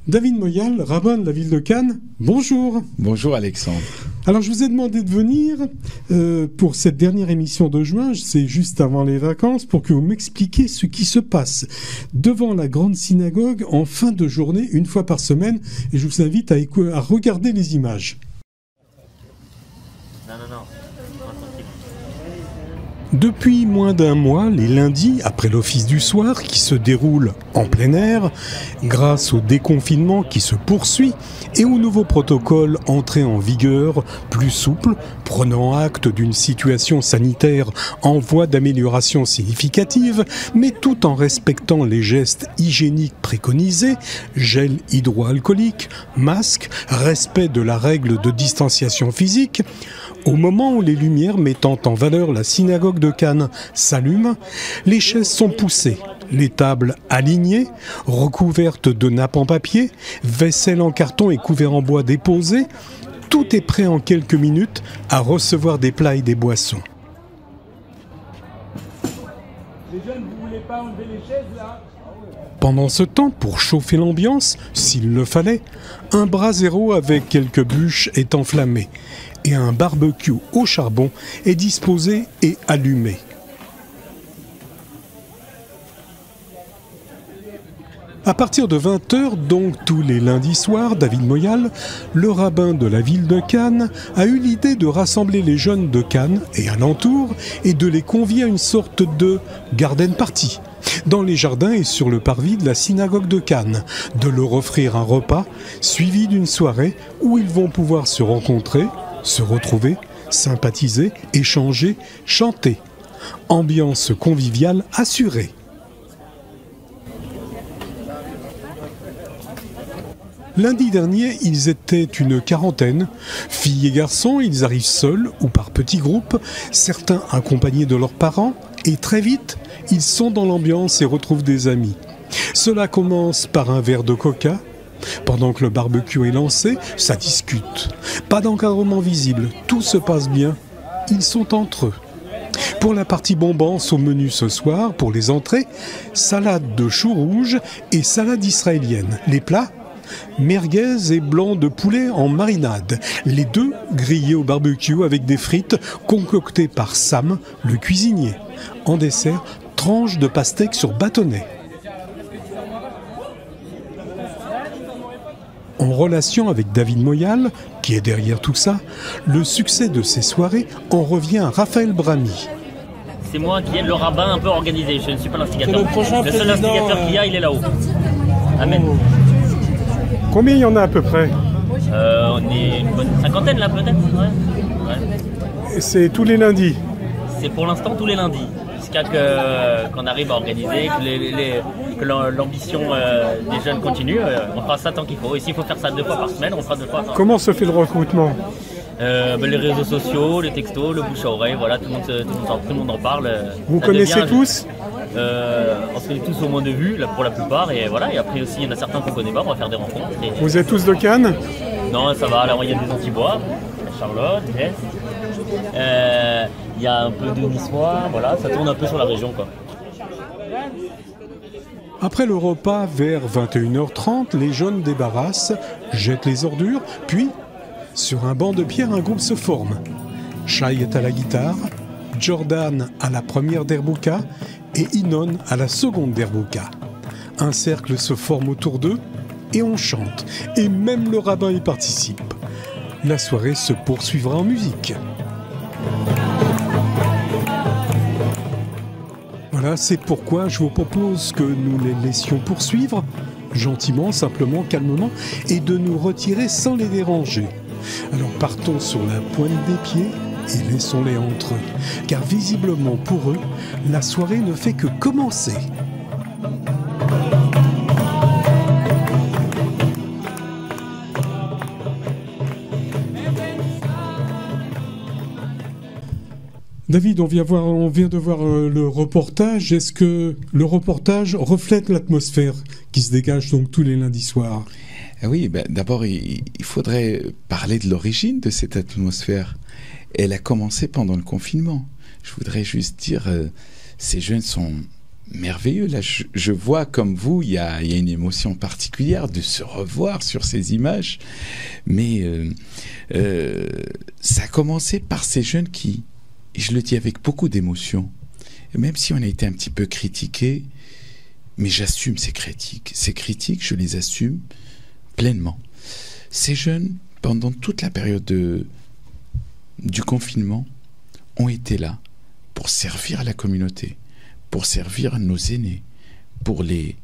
David Moyal, rabbin de la ville de Cannes, bonjour. Bonjour Alexandre. Alors je vous ai demandé de venir pour cette dernière émission de juin, c'est juste avant les vacances, pour que vous m'expliquiez ce qui se passe devant la grande synagogue en fin de journée, une fois par semaine, et je vous invite à regarder les images. Non. Depuis moins d'un mois, les lundis, après l'office du soir, qui se déroule en plein air, grâce au déconfinement qui se poursuit et au nouveau protocole entré en vigueur, plus souple, prenant acte d'une situation sanitaire en voie d'amélioration significative, mais tout en respectant les gestes hygiéniques préconisés, gel hydroalcoolique, masque, respect de la règle de distanciation physique. Au moment où les lumières mettant en valeur la synagogue de Cannes s'allument, les chaises sont poussées, les tables alignées, recouvertes de nappes en papier, vaisselle en carton et couverts en bois déposés. Tout est prêt en quelques minutes à recevoir des plats et des boissons. Les jeunes, vous voulez pas enlever les chaises là ? Pendant ce temps, pour chauffer l'ambiance, s'il le fallait, un brasero avec quelques bûches est enflammé et un barbecue au charbon est disposé et allumé. À partir de 20h, donc tous les lundis soirs, David Moyal, le rabbin de la ville de Cannes, a eu l'idée de rassembler les jeunes de Cannes et alentours et de les convier à une sorte de garden party dans les jardins et sur le parvis de la synagogue de Cannes, de leur offrir un repas suivi d'une soirée où ils vont pouvoir se rencontrer, se retrouver, sympathiser, échanger, chanter. Ambiance conviviale assurée. Lundi dernier, ils étaient une quarantaine. Filles et garçons, ils arrivent seuls ou par petits groupes, certains accompagnés de leurs parents, et très vite, ils sont dans l'ambiance et retrouvent des amis. Cela commence par un verre de coca. Pendant que le barbecue est lancé, ça discute. Pas d'encadrement visible, tout se passe bien. Ils sont entre eux. Pour la partie bombance au menu ce soir, pour les entrées, salade de choux rouges et salade israélienne. Les plats, merguez et blanc de poulet en marinade. Les deux grillés au barbecue avec des frites concoctées par Sam, le cuisinier. En dessert, tranches de pastèque sur bâtonnet. En relation avec David Moyal, qui est derrière tout ça, le succès de ces soirées en revient à Raphaël Brami. C'est moi qui aide le rabbin un peu organisé, je ne suis pas l'instigateur. Le seul instigateur qu'il y a, il est là-haut. Amen. Combien il y en a à peu près? On est une bonne cinquantaine là peut-être. Ouais. C'est tous les lundis. C'est pour l'instant tous les lundis. Jusqu'à qu'on arrive à organiser, que l'ambition des jeunes continue, on fera ça tant qu'il faut. Et s'il faut faire ça 2 fois par semaine, on fera 2 fois par semaine. Comment se fait le recrutement? Les réseaux sociaux, les textos, le bouche à oreille, voilà, tout le monde en parle. Vous connaissez tous? On se connaît tous au moins de vue, là, pour la plupart, et voilà. Et après aussi, il y en a certains qu'on ne connaît pas, on va faire des rencontres. Vous êtes tous de Cannes? Non, ça va, alors il y a des Antibois, Charlotte, Jess. Il y a un peu de Niçois, voilà, ça tourne un peu sur la région, quoi. Après le repas, vers 21h30, les jeunes débarrassent, jettent les ordures, puis, sur un banc de pierre, un groupe se forme. Shai est à la guitare, Jordan à la première derbouka et Inon à la seconde derbouka. Un cercle se forme autour d'eux et on chante, et même le rabbin y participe. La soirée se poursuivra en musique. Voilà, c'est pourquoi je vous propose que nous les laissions poursuivre, gentiment, simplement, calmement, et de nous retirer sans les déranger. Alors partons sur la pointe des pieds et laissons-les entre eux, car visiblement pour eux, la soirée ne fait que commencer. David, on vient de voir le reportage. Est-ce que le reportage reflète l'atmosphère qui se dégage donc tous les lundis soirs? Oui, d'abord, il faudrait parler de l'origine de cette atmosphère. Elle a commencé pendant le confinement. Je voudrais juste dire, ces jeunes sont merveilleux. Là, je vois comme vous, il y a une émotion particulière de se revoir sur ces images. Mais ça a commencé par ces jeunes qui, et je le dis avec beaucoup d'émotion, et même si on a été un petit peu critiqués, mais j'assume ces critiques. Ces critiques, je les assume pleinement. Ces jeunes, pendant toute la période du confinement, ont été là pour servir la communauté, pour servir nos aînés, pour les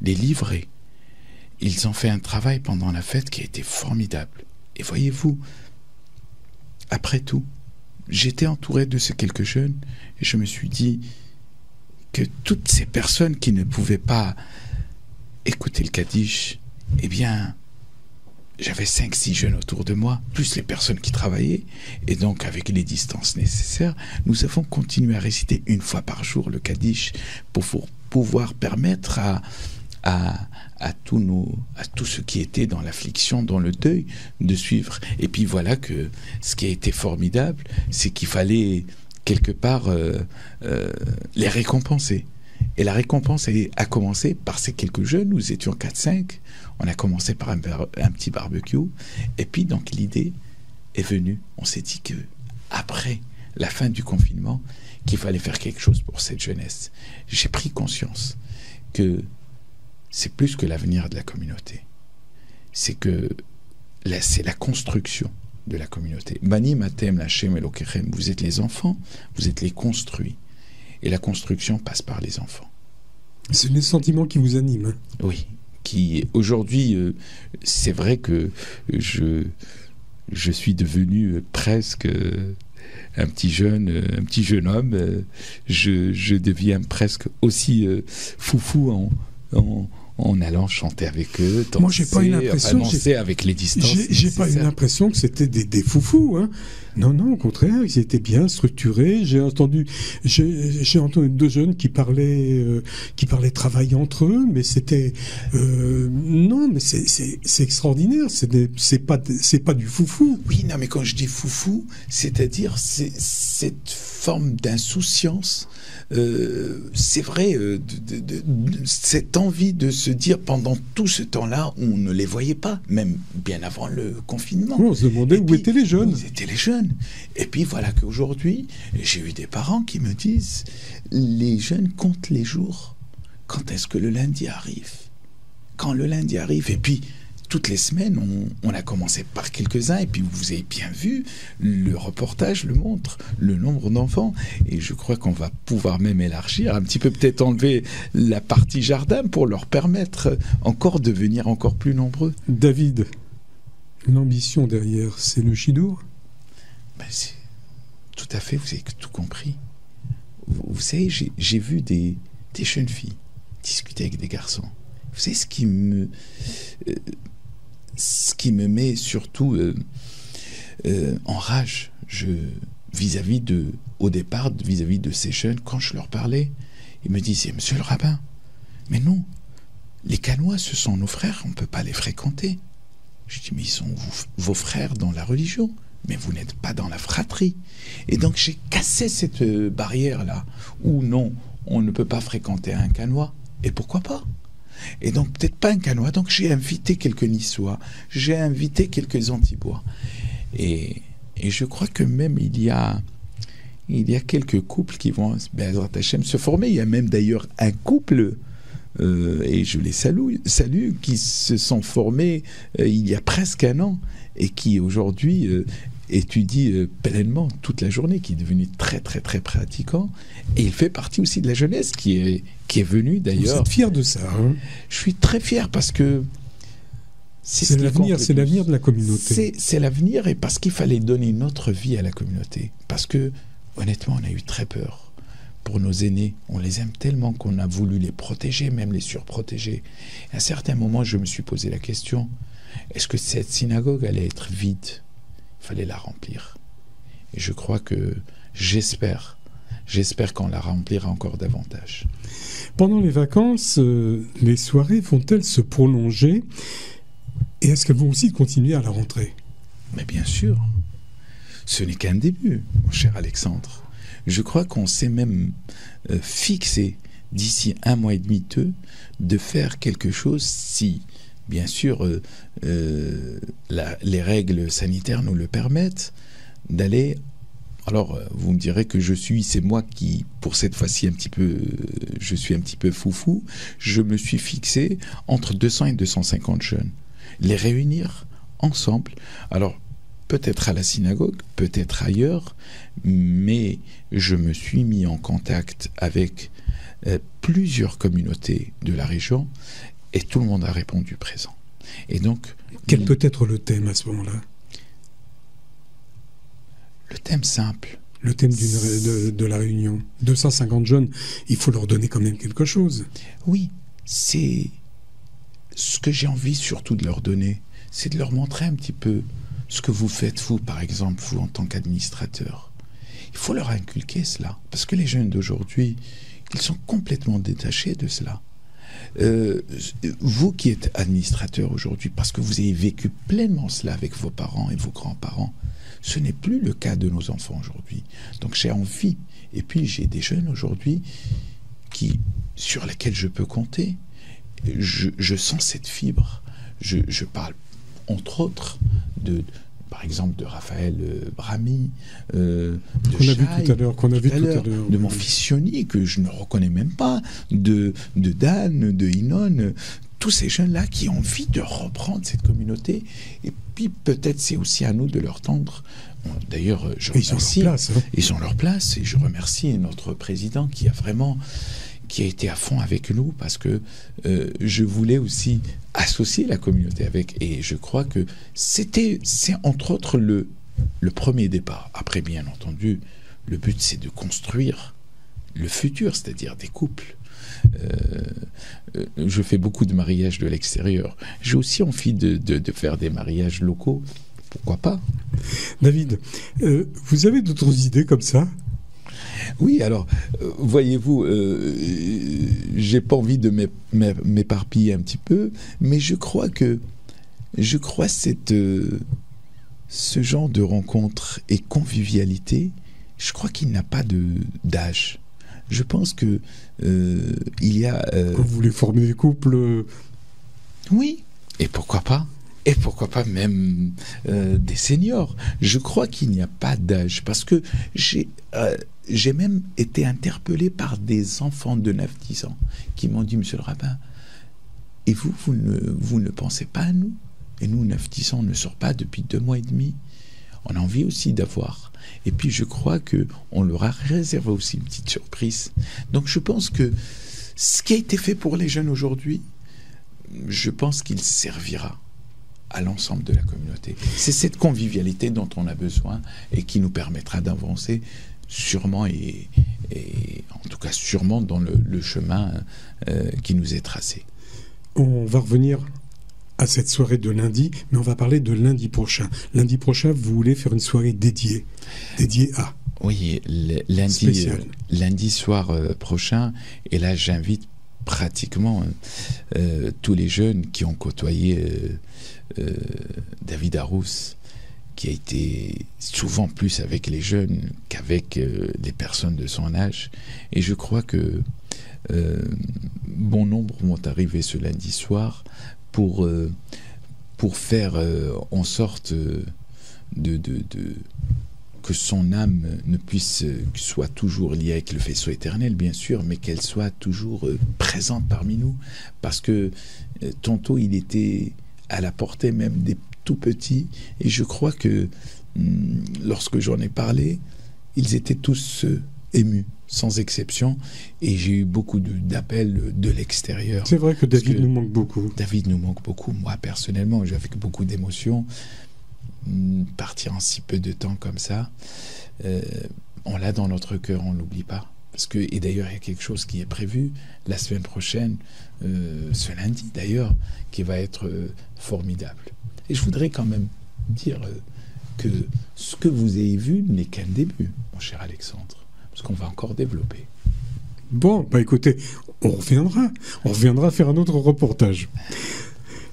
livrer. Ils ont fait un travail pendant la fête qui a été formidable. Et voyez-vous, après tout, j'étais entouré de ces quelques jeunes et je me suis dit que toutes ces personnes qui ne pouvaient pas écouter le Kaddish, eh bien, j'avais 5-6 jeunes autour de moi, plus les personnes qui travaillaient, et donc avec les distances nécessaires, nous avons continué à réciter une fois par jour le Kaddish pour pouvoir permettre à tous ceux qui étaient dans l'affliction, dans le deuil, de suivre. Et puis voilà que ce qui a été formidable, c'est qu'il fallait quelque part les récompenser. Et la récompense a commencé par ces quelques jeunes, nous étions 4-5, on a commencé par un petit barbecue, et puis donc l'idée est venue, on s'est dit que après la fin du confinement, qu'il fallait faire quelque chose pour cette jeunesse. J'ai pris conscience que c'est plus que l'avenir de la communauté, c'est la construction de la communauté. Bani matem lachem elokechem, vous êtes les enfants, vous êtes les construits. Et la construction passe par les enfants. C'est le sentiment qui vous anime. Hein. Oui, qui aujourd'hui, c'est vrai que je suis devenu presque un petit jeune homme. Je deviens presque aussi foufou en allant chanter avec eux, danser, moi, j'ai pas une impression, danser avec les distances. J'ai pas une impression que c'était des foufous. Hein. Non, au contraire, ils étaient bien structurés. J'ai entendu 2 jeunes qui parlaient travail entre eux, mais c'était non, mais c'est extraordinaire. C'est pas du foufou. Oui, non, mais quand je dis foufou, c'est-à-dire cette forme d'insouciance. C'est vrai, cette envie de se dire pendant tout ce temps-là, on ne les voyait pas, même bien avant le confinement. On se demandait où étaient les jeunes. Où étaient les jeunes. Et puis voilà qu'aujourd'hui, j'ai eu des parents qui me disent, les jeunes comptent les jours. Quand est-ce que le lundi arrive? Quand le lundi arrive, et puis toutes les semaines, on a commencé par quelques-uns, et puis vous avez bien vu, le reportage le montre, le nombre d'enfants, et je crois qu'on va pouvoir même élargir, un petit peu peut-être enlever la partie jardin pour leur permettre encore de venir encore plus nombreux. David, l'ambition derrière, c'est le Chidour? Tout à fait, vous avez tout compris. Vous savez, j'ai vu des jeunes filles discuter avec des garçons. Vous savez, ce qui me met surtout en rage, vis-à-vis de ces jeunes, quand je leur parlais, ils me disaient, monsieur le rabbin, mais non, les Canois, ce sont nos frères, on ne peut pas les fréquenter. Je dis, mais ils sont vos frères dans la religion, mais vous n'êtes pas dans la fratrie. Et donc j'ai cassé cette barrière-là, où non, on ne peut pas fréquenter un Canois, et pourquoi pas? Et donc peut-être pas un Canois, donc j'ai invité quelques Niçois, j'ai invité quelques Antibois. Et je crois que même il y a quelques couples qui vont se former. Il y a même d'ailleurs un couple, et je les salue, qui se sont formés il y a presque 1 an, et qui aujourd'hui étudie pleinement toute la journée, qui est devenu très très très pratiquant, et il fait partie aussi de la jeunesse qui est venue d'ailleurs. Vous êtes fier de ça, hein? Je suis très fier parce que c'est l'avenir de la communauté. C'est l'avenir, et parce qu'il fallait donner une autre vie à la communauté, parce que honnêtement on a eu très peur pour nos aînés, on les aime tellement qu'on a voulu les protéger, même les surprotéger. À un certain moment je me suis posé la question, est-ce que cette synagogue allait être vide? Il fallait la remplir. Et je crois que j'espère qu'on la remplira encore davantage. Pendant les vacances, les soirées vont-elles se prolonger? Et est-ce qu'elles vont aussi continuer à la rentrée? Mais bien sûr. Ce n'est qu'un début, mon cher Alexandre. Je crois qu'on s'est même fixé d'ici 1 mois et demi, 2, de faire quelque chose si, bien sûr, les règles sanitaires nous le permettent, d'aller... Alors, vous me direz que c'est moi qui, pour cette fois-ci, je suis un petit peu foufou. Je me suis fixé entre 200 et 250 jeunes. Les réunir ensemble. Alors, peut-être à la synagogue, peut-être ailleurs, mais je me suis mis en contact avec plusieurs communautés de la région et tout le monde a répondu présent. Et donc... Quel peut être le thème à ce moment-là ? Le thème simple. Le thème de la réunion. 250 jeunes, il faut leur donner quand même quelque chose. Oui, c'est ce que j'ai envie surtout de leur donner, c'est de leur montrer un petit peu ce que vous faites, vous, par exemple, vous, en tant qu'administrateur. Il faut leur inculquer cela, parce que les jeunes d'aujourd'hui, ils sont complètement détachés de cela. Vous qui êtes administrateur aujourd'hui, parce que vous avez vécu pleinement cela avec vos parents et vos grands-parents, ce n'est plus le cas de nos enfants aujourd'hui. Donc j'ai envie, et puis j'ai des jeunes aujourd'hui sur lesquels je peux compter. Je sens cette fibre. Je parle, entre autres, par exemple, de Raphaël Brami, qu'on a vu tout à l'heure, de mon fils Sioni, que je ne reconnais même pas, de Dan, de Inon, tous ces jeunes-là qui ont envie de reprendre cette communauté. Et puis peut-être c'est aussi à nous de leur tendre. D'ailleurs, je remercie. Ils ont leur place, et je remercie notre président qui a été à fond avec nous, parce que je voulais aussi associer la communauté avec, et je crois que c'est entre autres le premier départ. Après, bien entendu, le but c'est de construire le futur, c'est-à-dire des couples. Je fais beaucoup de mariages de l'extérieur. J'ai aussi envie de faire des mariages locaux. Pourquoi pas ? David, vous avez d'autres idées comme ça ? Oui, alors, voyez-vous, j'ai pas envie de m'éparpiller un petit peu, mais je crois ce genre de rencontre et convivialité, je crois qu'il n'a pas d'âge. Je pense que il y a... Quand vous voulez former des couples... Oui, et pourquoi pas ? Et pourquoi pas même des seniors. Je crois qu'il n'y a pas d'âge, parce que j'ai même été interpellé par des enfants de 9-10 ans qui m'ont dit, monsieur le rabbin, et vous ne pensez pas à nous ? Et nous, 9-10 ans, on ne sort pas depuis 2 mois et demi. On a envie aussi d'avoir. Et puis je crois qu'on leur a réservé aussi une petite surprise. Donc je pense que ce qui a été fait pour les jeunes aujourd'hui, je pense qu'il servira à l'ensemble de la communauté. C'est cette convivialité dont on a besoin et qui nous permettra d'avancer sûrement et en tout cas sûrement dans le chemin qui nous est tracé. On va revenir à cette soirée de lundi, mais on va parler de lundi prochain. Lundi prochain, vous voulez faire une soirée dédiée à... Oui, lundi soir prochain, et là j'invite pratiquement tous les jeunes qui ont côtoyé David Arous, qui a été souvent plus avec les jeunes qu'avec les personnes de son âge. Et je crois que bon nombre vont arriver ce lundi soir pour faire en sorte que son âme soit toujours liée avec le faisceau éternel, bien sûr, mais qu'elle soit toujours présente parmi nous. Parce que tantôt, il était à la portée même des tout petits, et je crois que lorsque j'en ai parlé, ils étaient tous émus, sans exception, et j'ai eu beaucoup d'appels de l'extérieur. C'est vrai que David nous manque beaucoup. David nous manque beaucoup. Moi, personnellement, j'ai avec beaucoup d'émotion. Partir en si peu de temps comme ça, on l'a dans notre cœur, on ne l'oublie pas. Et d'ailleurs, il y a quelque chose qui est prévu la semaine prochaine, ce lundi d'ailleurs, qui va être formidable. Et je voudrais quand même dire que ce que vous avez vu n'est qu'un début, mon cher Alexandre, parce qu'on va encore développer. Bon, écoutez, on reviendra faire un autre reportage.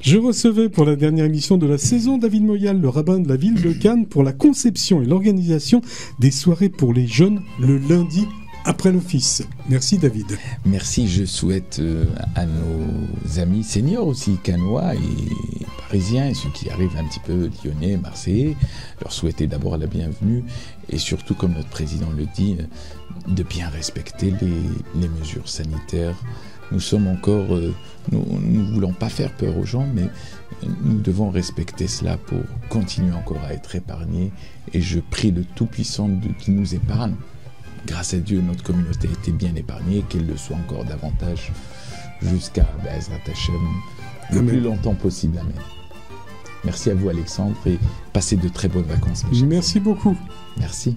Je recevais pour la dernière émission de la saison David Moyal, le rabbin de la ville de Cannes, pour la conception et l'organisation des soirées pour les jeunes le lundi après l'office. Merci David. Merci, je souhaite à nos amis seniors aussi, canois et parisiens, et ceux qui arrivent un petit peu lyonnais, marseillais, leur souhaiter d'abord la bienvenue, et surtout, comme notre président le dit, de bien respecter les mesures sanitaires. Nous sommes encore, nous ne voulons pas faire peur aux gens, mais nous devons respecter cela pour continuer encore à être épargnés. Et je prie le Tout-Puissant qu'il nous épargne. Grâce à Dieu, notre communauté a été bien épargnée et qu'elle le soit encore davantage jusqu'à Bezrat Hashem, le plus longtemps possible. Amen. Merci à vous, Alexandre, et passez de très bonnes vacances. Merci beaucoup. Merci.